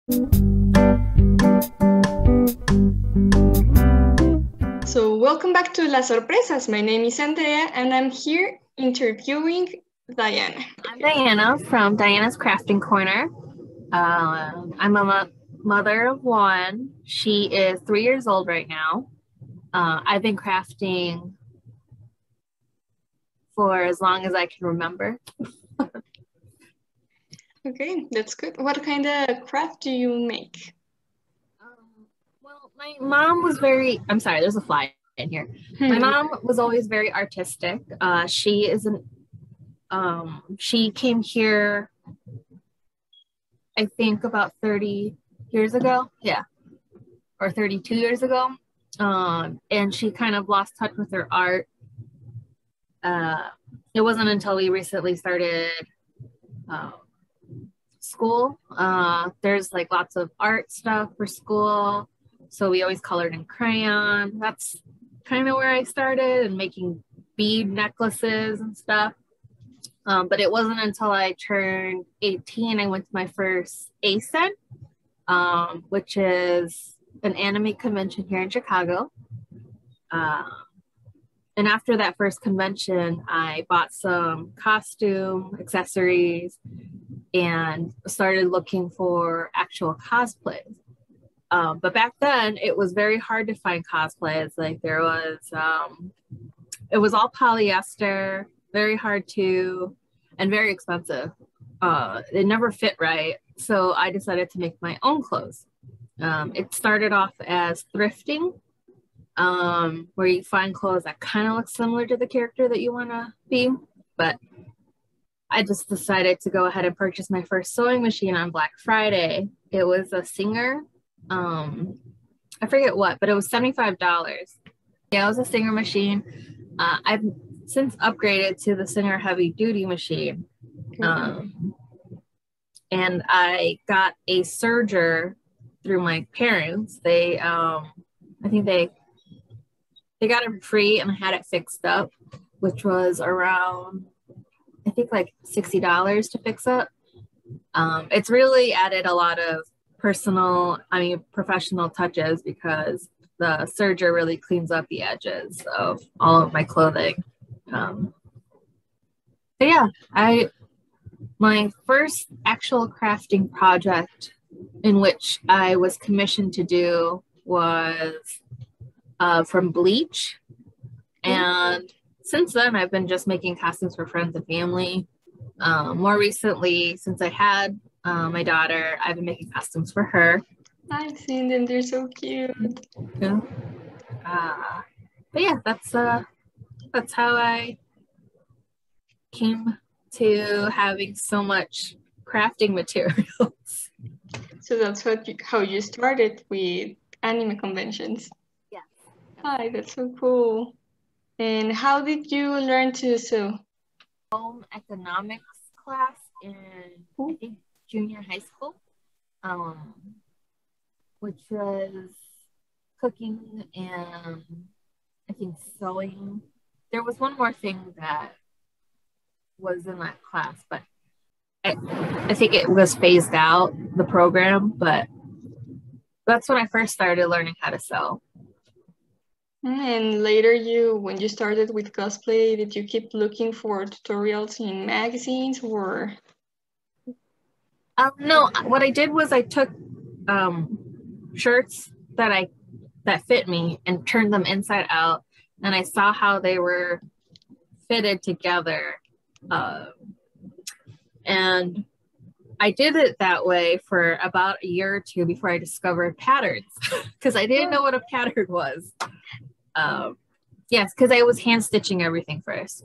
So welcome back to Las Sorpresas. My name is Andrea and I'm here interviewing Diana. I'm Diana from Diana's Crafting Corner. I'm a mother of one. She is 3 years old right now. I've been crafting for as long as I can remember. Okay, that's good. What kind of craft do you make? Well, my mom was I'm sorry, there's a fly in here. My mom was always very artistic. She came here, I think, about 30 years ago. Yeah, or 32 years ago. And she kind of lost touch with her art. It wasn't until we recently started school. There's like lots of art stuff for school. So we always colored in crayon. That's kind of where I started, and making bead necklaces and stuff. But it wasn't until I turned 18, I went to my first ACEN, which is an anime convention here in Chicago. And after that first convention, I bought some costume accessories and started looking for actual cosplays. But back then, it was very hard to find cosplays. Like it was all polyester, very hard to, and very expensive. It never fit right. So I decided to make my own clothes. It started off as thrifting, where you find clothes that kind of look similar to the character that you want to be. But I just decided to go ahead and purchase my first sewing machine on Black Friday. It was a Singer. I forget what, but it was $75. Yeah, it was a Singer machine. I've since upgraded to the Singer heavy duty machine. And I got a serger through my parents. I think they got it free, and I had it fixed up, which was around, I think, like $60 to fix up. It's really added a lot of professional touches, because the serger really cleans up the edges of all of my clothing. But yeah, my first actual crafting project in which I was commissioned to do was from bleach. And since then, I've been just making costumes for friends and family. More recently, since I had my daughter, I've been making costumes for her. I've seen them, they're so cute. Yeah. But yeah, that's how I came to having so much crafting materials. So that's how you started with anime conventions. Yeah. Hi, that's so cool. And how did you learn to sew? Home economics class in, I think, junior high school, which was cooking and, I think, sewing. There was one more thing that was in that class, but I think it was phased out, the program, but that's when I first started learning how to sew. And later, when you started with cosplay, did you keep looking for tutorials in magazines or? No, what I did was I took shirts that fit me and turned them inside out, and I saw how they were fitted together. And I did it that way for about a year or two before I discovered patterns, because I didn't know what a pattern was. Yes, because I was hand stitching everything first.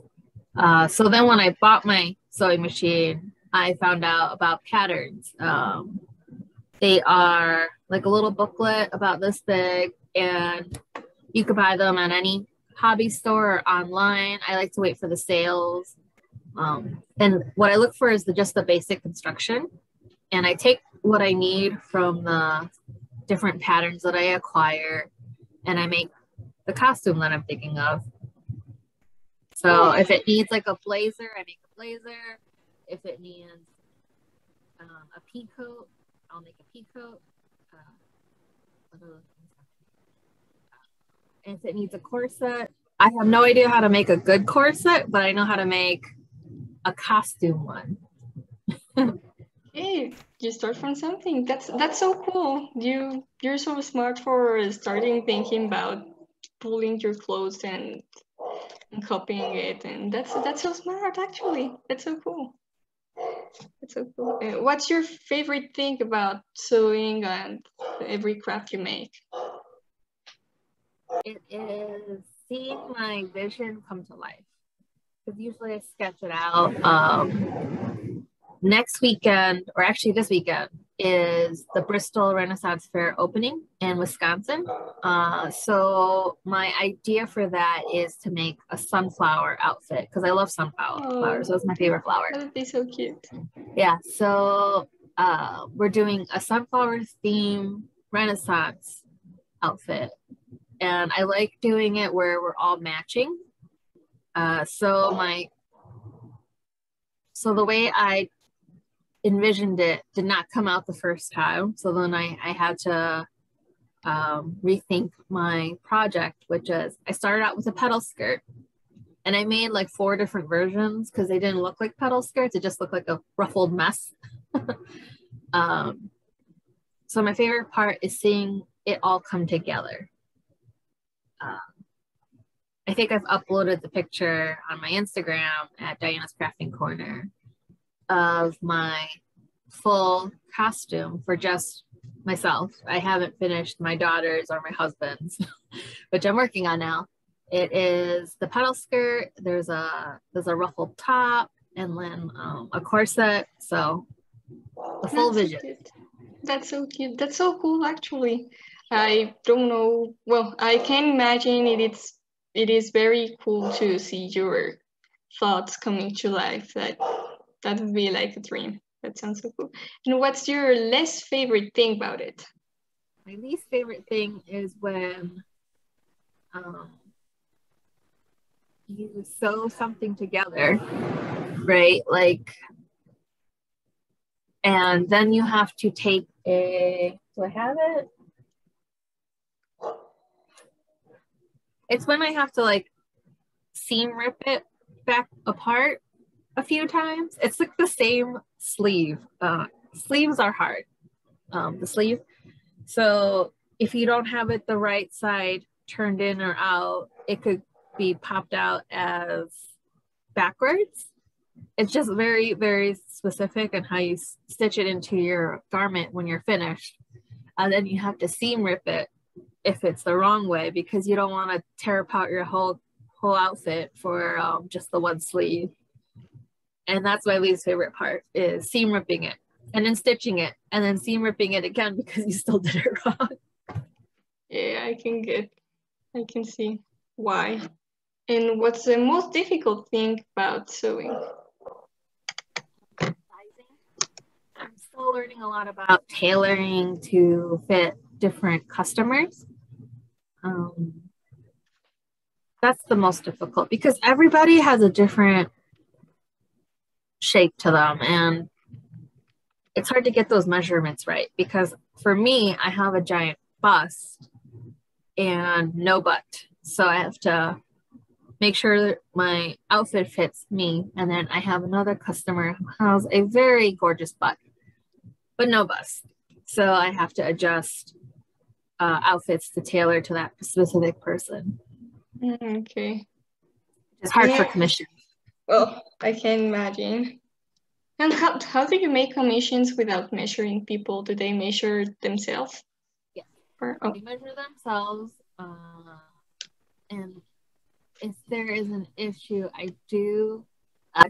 So then when I bought my sewing machine, I found out about patterns. They are like a little booklet about this big, and you could buy them at any hobby store or online. I like to wait for the sales. And what I look for is just the basic construction. And I take what I need from the different patterns that I acquire, and I make the costume that I'm thinking of. So if it needs like a blazer, I make a blazer. If it needs a pea coat, I'll make a peacoat. And if it needs a corset, I have no idea how to make a good corset, but I know how to make a costume one. Hey, you start from something. That's so cool. You're so smart for starting thinking about pulling your clothes and copying it, and that's so smart actually. That's so cool. That's so cool. What's your favorite thing about sewing and every craft you make? It is seeing my vision come to life. Because usually I sketch it out. Next weekend, or actually this weekend, is the Bristol Renaissance Fair opening in Wisconsin. So my idea for that is to make a sunflower outfit because I love sunflowers. So it's my favorite flower. That would be so cute. Yeah, so we're doing a sunflower theme Renaissance outfit. And I like doing it where we're all matching. So the way I envisioned it did not come out the first time. So then I had to rethink my project, which is I started out with a petal skirt. And I made like 4 different versions because they didn't look like petal skirts. It just looked like a ruffled mess. So my favorite part is seeing it all come together. I think I've uploaded the picture on my Instagram at Diana's Crafting Corner of my full costume for just myself. I haven't finished my daughter's or my husband's, which I'm working on now. It is the petal skirt. There's a ruffled top and then a corset. So the full vision. That's so cute. That's so cool, actually. I don't know. Well, I can imagine it is very cool to see your thoughts coming to life. That would be like a dream. That sounds so cool. And what's your least favorite thing about it? My least favorite thing is when you sew something together, right? Like, and then you have to take do I have it? It's when I have to like seam rip it back apart a few times. It's like the same sleeve. Sleeves are hard, the sleeve. So if you don't have it the right side turned in or out, it could be popped out as backwards. It's just very, very specific on how you stitch it into your garment when you're finished. And then you have to seam rip it if it's the wrong way because you don't want to tear apart your whole outfit for just the one sleeve. And that's my least favorite part is seam ripping it and then stitching it and then seam ripping it again because you still did it wrong. Yeah, I can see why. And what's the most difficult thing about sewing? I'm still learning a lot about tailoring to fit different customers. That's the most difficult because everybody has a different shape to them and it's hard to get those measurements right because for me, I have a giant bust and no butt. So I have to make sure that my outfit fits me. And then I have another customer who has a very gorgeous butt, but no bust. So I have to adjust outfits to tailor to that specific person. Okay. It's hard for commission. Well, I can imagine. And how do you make commissions without measuring people? Do they measure themselves? Yeah. They measure themselves. And if there is an issue, I do,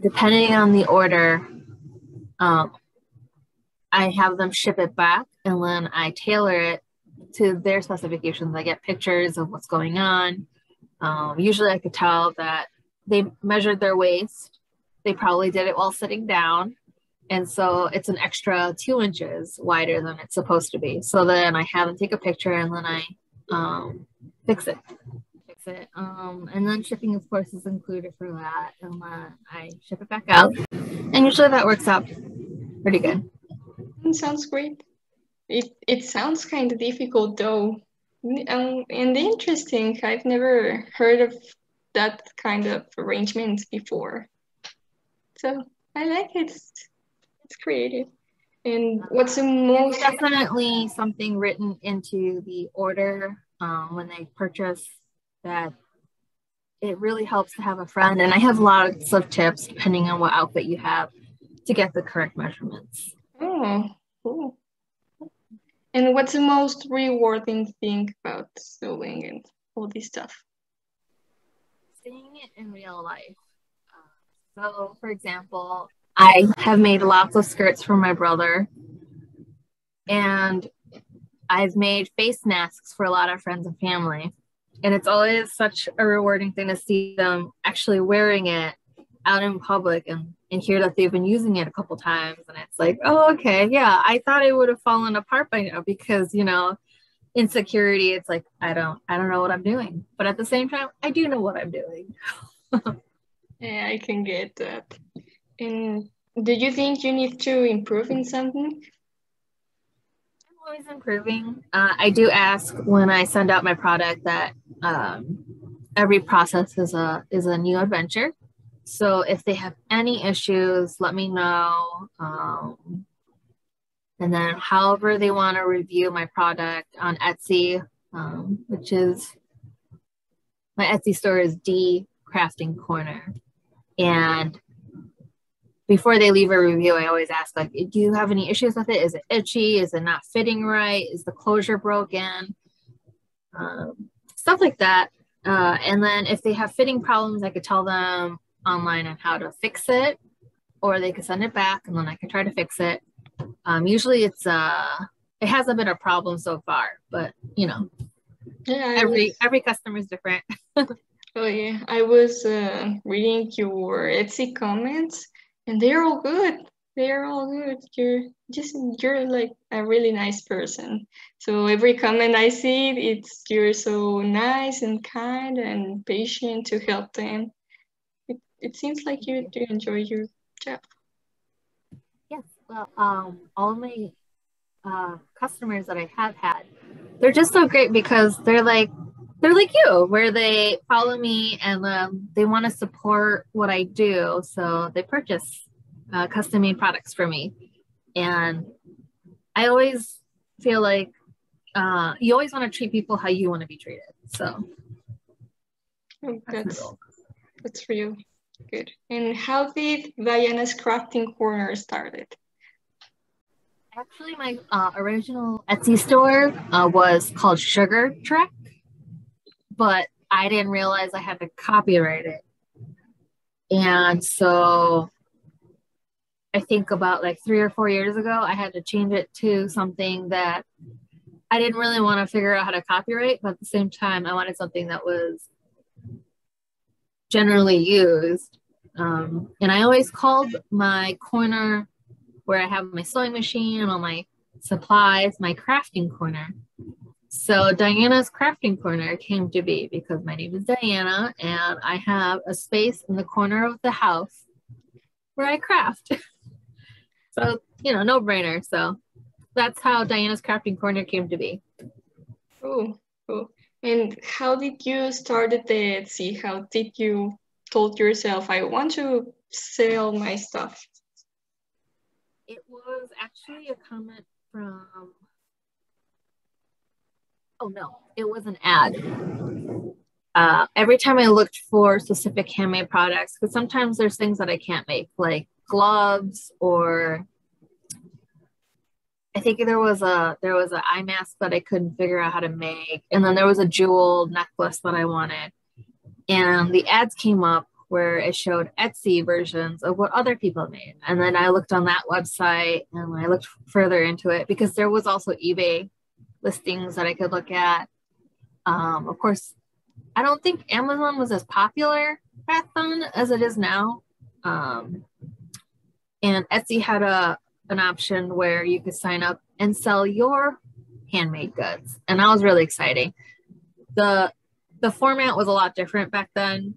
depending on the order, I have them ship it back and then I tailor it to their specifications. I get pictures of what's going on. Usually I could tell that they measured their waist. They probably did it while sitting down. And so it's an extra 2 inches wider than it's supposed to be. So then I have them take a picture and then I fix it. And then shipping, of course, is included for that. And then I ship it back out. And usually that works out pretty good. It sounds great. It sounds kind of difficult though, and interesting. I've never heard of that kind of arrangement before. So I like it. It's creative. And what's the most? Definitely something written into the order when they purchase that it really helps to have a friend. And I have lots of tips depending on what outfit you have to get the correct measurements. Oh, cool. And what's the most rewarding thing about sewing and all this stuff? Seeing it in real life. So, for example, I have made lots of skirts for my brother, and I've made face masks for a lot of friends and family. And it's always such a rewarding thing to see them actually wearing it out in public and hear that they've been using it a couple times. And it's like, oh, okay, yeah, I thought it would have fallen apart by now because, you know, insecurity, it's like, I don't know what I'm doing. But at the same time, I do know what I'm doing. Yeah, I can get that. And do you think you need to improve in something? I'm always improving. I do ask when I send out my product that every process is a new adventure. So if they have any issues, let me know. And then however they want to review my product on Etsy, which is my Etsy store is D Crafting Corner. And before they leave a review, I always ask, like, do you have any issues with it? Is it itchy? Is it not fitting right? Is the closure broken? Stuff like that. And then if they have fitting problems, I could tell them online on how to fix it, or they could send it back and then I can try to fix it. Usually it hasn't been a problem so far, but you know, yeah, every customer is different. Oh yeah, I was reading your Etsy comments, and they're all good. They're all good. You're like a really nice person. So every comment I see, it's you're so nice and kind and patient to help them. It seems like you do enjoy your job. Yes, well, all of my customers that I have had, they're just so great because they're like you, where they follow me and they want to support what I do, so they purchase custom made products for me. And I always feel like you always want to treat people how you want to be treated. So that's real good. And how did Diana's Crafting Corner started? Actually, my original Etsy store was called Sugar Trek, but I didn't realize I had to copyright it. And so I think about like 3 or 4 years ago, I had to change it to something that I didn't really want to figure out how to copyright, but at the same time, I wanted something that was generally used. And I always called my corner where I have my sewing machine and all my supplies, my crafting corner. So Diana's Crafting Corner came to be because my name is Diana and I have a space in the corner of the house where I craft. So, you know, no brainer. So that's how Diana's Crafting Corner came to be. Oh, cool. And how did you start the Etsy? How did you told yourself, I want to sell my stuff? It was actually a comment from, oh no, it was an ad. Every time I looked for specific handmade products, because sometimes there's things that I can't make, like gloves, or I think there was an eye mask that I couldn't figure out how to make, and then there was a jewel necklace that I wanted, and the ads came up where it showed Etsy versions of what other people made, and then I looked on that website and I looked further into it because there was also eBay listings that I could look at. Of course, I don't think Amazon was as popular back then as it is now. And Etsy had an option where you could sign up and sell your handmade goods. And that was really exciting. The format was a lot different back then.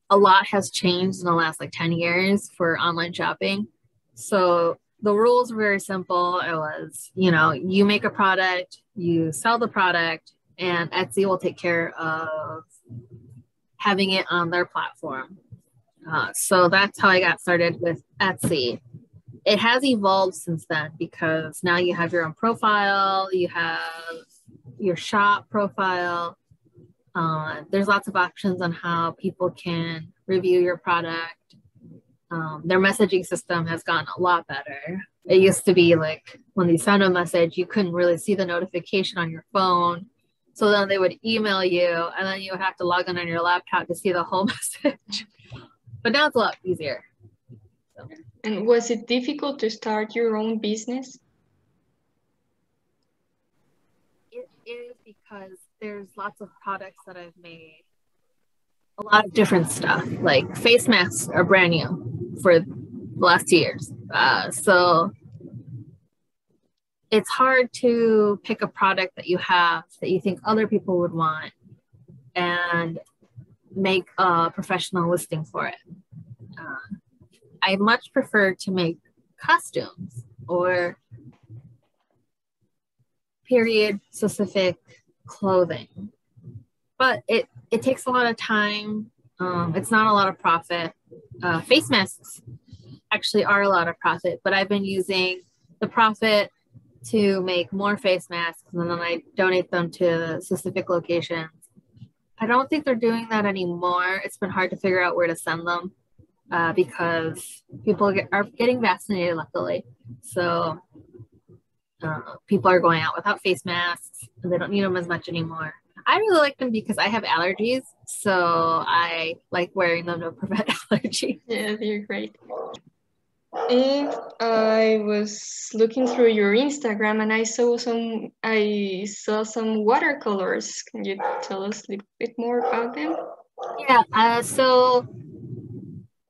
A lot has changed in the last like 10 years for online shopping. So the rules were very simple. It was, you make a product, you sell the product, and Etsy will take care of having it on their platform. So that's how I got started with Etsy. It has evolved since then because now you have your own profile, you have your shop profile. There's lots of options on how people can review your product. Their messaging system has gotten a lot better. It used to be like when you send a message, you couldn't really see the notification on your phone. So then they would email you and then you would have to log in on your laptop to see the whole message. But now it's a lot easier. So. And was it difficult to start your own business? It is because there's lots of products that I've made. A lot of different stuff, like face masks are brand new for the last 2 years. So it's hard to pick a product that you have that you think other people would want and make a professional listing for it. I much prefer to make costumes or period specific clothing, but it takes a lot of time. It's not a lot of profit. Face masks actually are a lot of profit, but I've been using the profit to make more face masks and then I donate them to specific locations. I don't think they're doing that anymore. It's been hard to figure out where to send them because people are getting vaccinated, luckily. So people are going out without face masks and they don't need them as much anymore. I really like them because I have allergies, so I like wearing them to prevent allergies. Yeah, they're great. And I was looking through your Instagram and I saw some watercolors. Can you tell us a little bit more about them? Yeah, so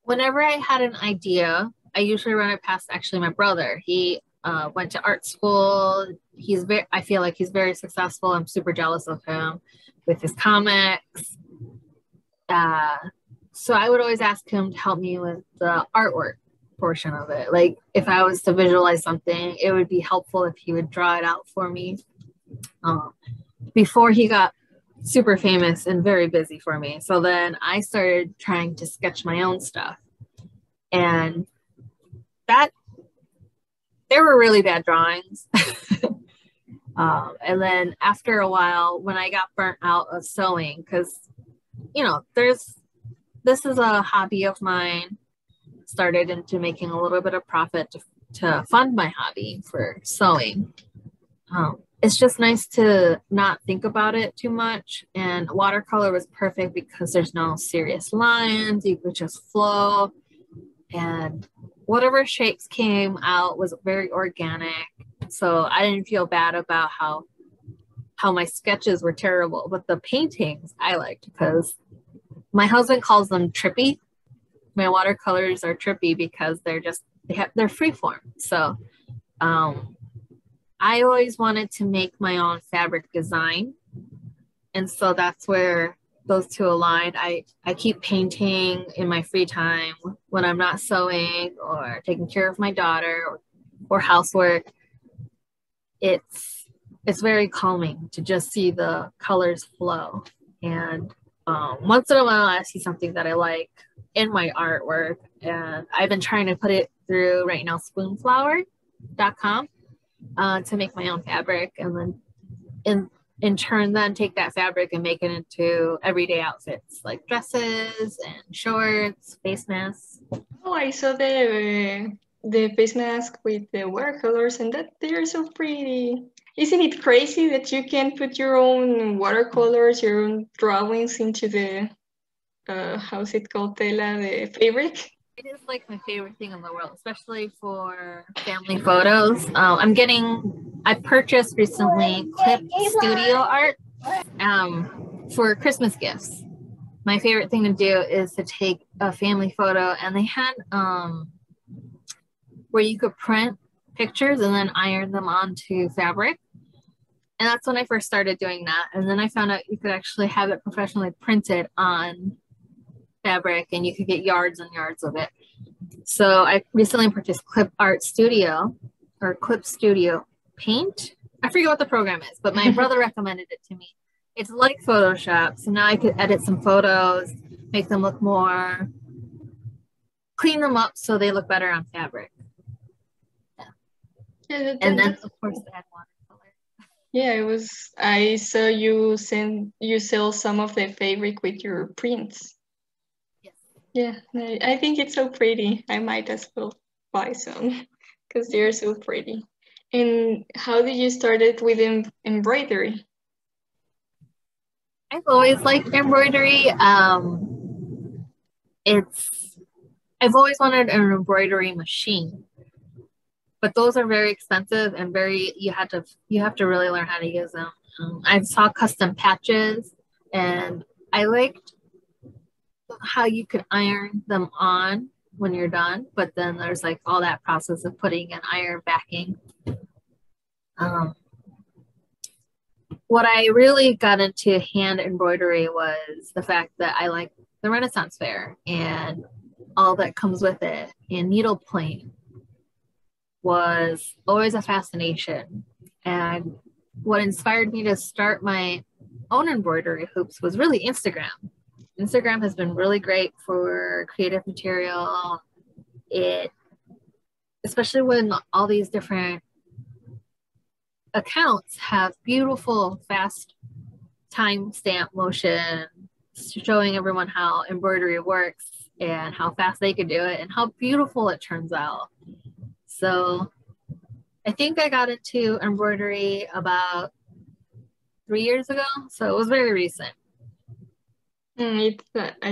whenever I had an idea, I usually run it past actually my brother. He went to art school. I feel like he's very successful. I'm super jealous of him with his comics. So I would always ask him to help me with the artwork portion of it. Like if I was to visualize something, it would be helpful if he would draw it out for me. Before he got super famous and very busy for me. So then I started trying to sketch my own stuff. And they were really bad drawings. And then after a while, when I got burnt out of sewing, because, this is a hobby of mine, started into making a little bit of profit to fund my hobby for sewing. It's just nice to not think about it too much. And watercolor was perfect because there's no serious lines. You could just flow. And whatever shapes came out was very organic. So I didn't feel bad about how my sketches were terrible. But the paintings I liked because my husband calls them trippy. My watercolors are trippy because they're freeform. So I always wanted to make my own fabric design. And so that's where those two aligned. I keep painting in my free time when I'm not sewing or taking care of my daughter or housework. It's very calming to just see the colors flow. And once in a while I see something that I like in my artwork, and I've been trying to put it through right now spoonflower.com to make my own fabric, and then in turn then take that fabric and make it into everyday outfits like dresses and shorts, face masks. Oh, I saw the face mask with the watercolors and that they're so pretty. Isn't it crazy that you can put your own watercolors, your own drawings into the how's it called, tela, the fabric? It is like my favorite thing in the world, especially for family photos. I purchased recently Clip Studio art for Christmas gifts. My favorite thing to do is to take a family photo, and they had where you could print pictures and then iron them onto fabric. And that's when I first started doing that. And then I found out you could actually have it professionally printed on fabric and you could get yards and yards of it. So I recently purchased Clip Art Studio or Clip Studio Paint. I forget what the program is, but my brother recommended it to me. It's like Photoshop. So now I could edit some photos, make them look more, clean them up so they look better on fabric. Yeah, And then of course add watercolor. Yeah, I saw you sell some of the fabric with your prints. Yes. Yeah, I think it's so pretty. I might as well buy some because they're so pretty. And how did you start it with embroidery? I've always liked embroidery. I've always wanted an embroidery machine, but those are very expensive and you have to really learn how to use them. I saw custom patches, and I liked how you could iron them on when you're done, but then there's like all that process of putting an iron backing. What I really got into hand embroidery was the fact that I like the Renaissance Fair and all that comes with it, and needlepoint was always a fascination. And what inspired me to start my own embroidery hoops was really Instagram. Instagram has been really great for creative material. Especially when all these different accounts have beautiful, fast timestamp motion showing everyone how embroidery works and how fast they can do it and how beautiful it turns out. So I think I got into embroidery about 3 years ago, so it was very recent. I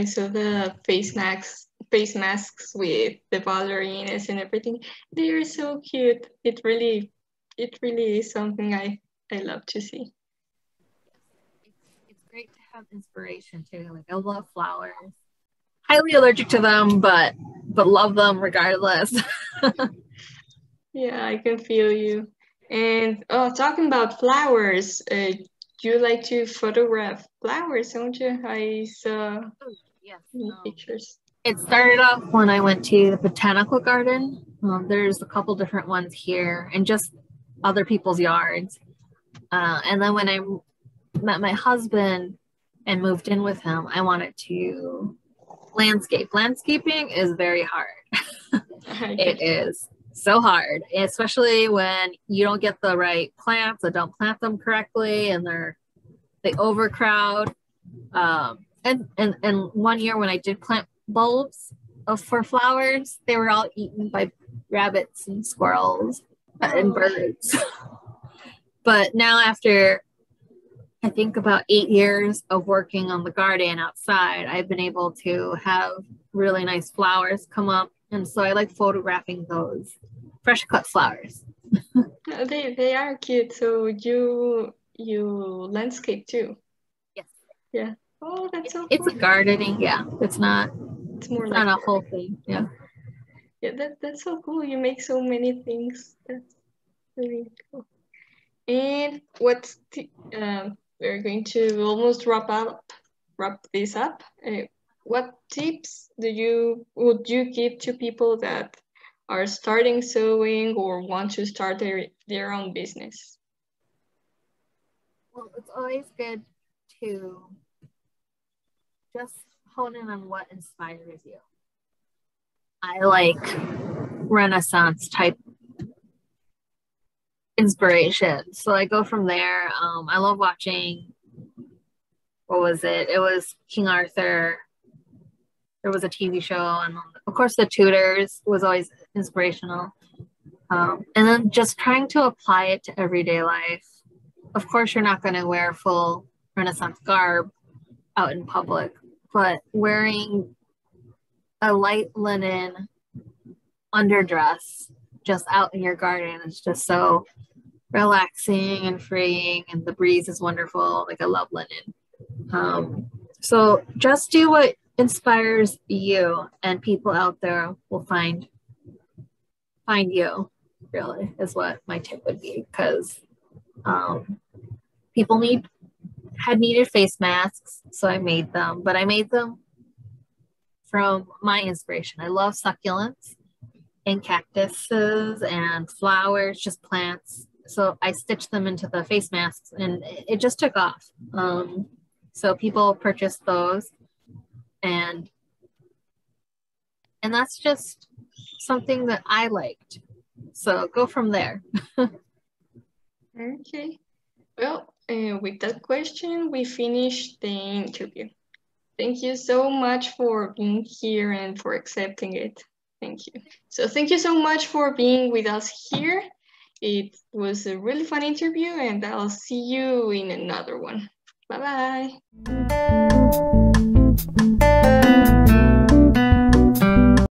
saw the face masks with the ballerinas and everything. They are so cute. It really is something I love to see. It's great to have inspiration too. Like, I love flowers. Highly allergic to them, but love them regardless. Yeah, I can feel you. And talking about flowers, you like to photograph flowers, don't you? I saw pictures. It started off when I went to the botanical garden. There's a couple different ones here and just other people's yards. And then when I met my husband and moved in with him, I wanted to landscape. Landscaping is very hard. It is so hard, especially when you don't get the right plants or don't plant them correctly and they overcrowd. And 1 year when I did plant bulbs for flowers, they were all eaten by rabbits and squirrels and birds. But now, after I think about 8 years of working on the garden outside, I've been able to have really nice flowers come up. And so I like photographing those fresh cut flowers. They are cute. So you landscape too? Yes. Yeah. Oh, that's so cool. It's a gardening. Yeah. It's not more like not a whole thing. Yeah. Yeah, that's so cool. You make so many things. That's really cool. And we're going to almost wrap this up. What tips would you give to people that are starting sewing or want to start their own business? Well, it's always good to just hone in on what inspires you. I like Renaissance type inspiration, so I go from there. I love watching, what was it? It was King Arthur. There was a TV show, and of course the Tudors was always inspirational. And then just trying to apply it to everyday life. Of course, you're not going to wear full Renaissance garb out in public, but wearing a light linen underdress just out in your garden is just so relaxing and freeing, and the breeze is wonderful. Like, I love linen. So just do what inspires you, and people out there will find you, really, is what my tip would be, because people had needed face masks, so I made them, but I made them from my inspiration. I love succulents, and cactuses and flowers, just plants. So I stitched them into the face masks and it just took off. So people purchased those and that's just something that I liked. So go from there. Okay. Well, with that question, we finished the interview. Thank you so much for being here and for accepting it. Thank you. So thank you so much for being with us here. It was a really fun interview and I'll see you in another one. Bye-bye.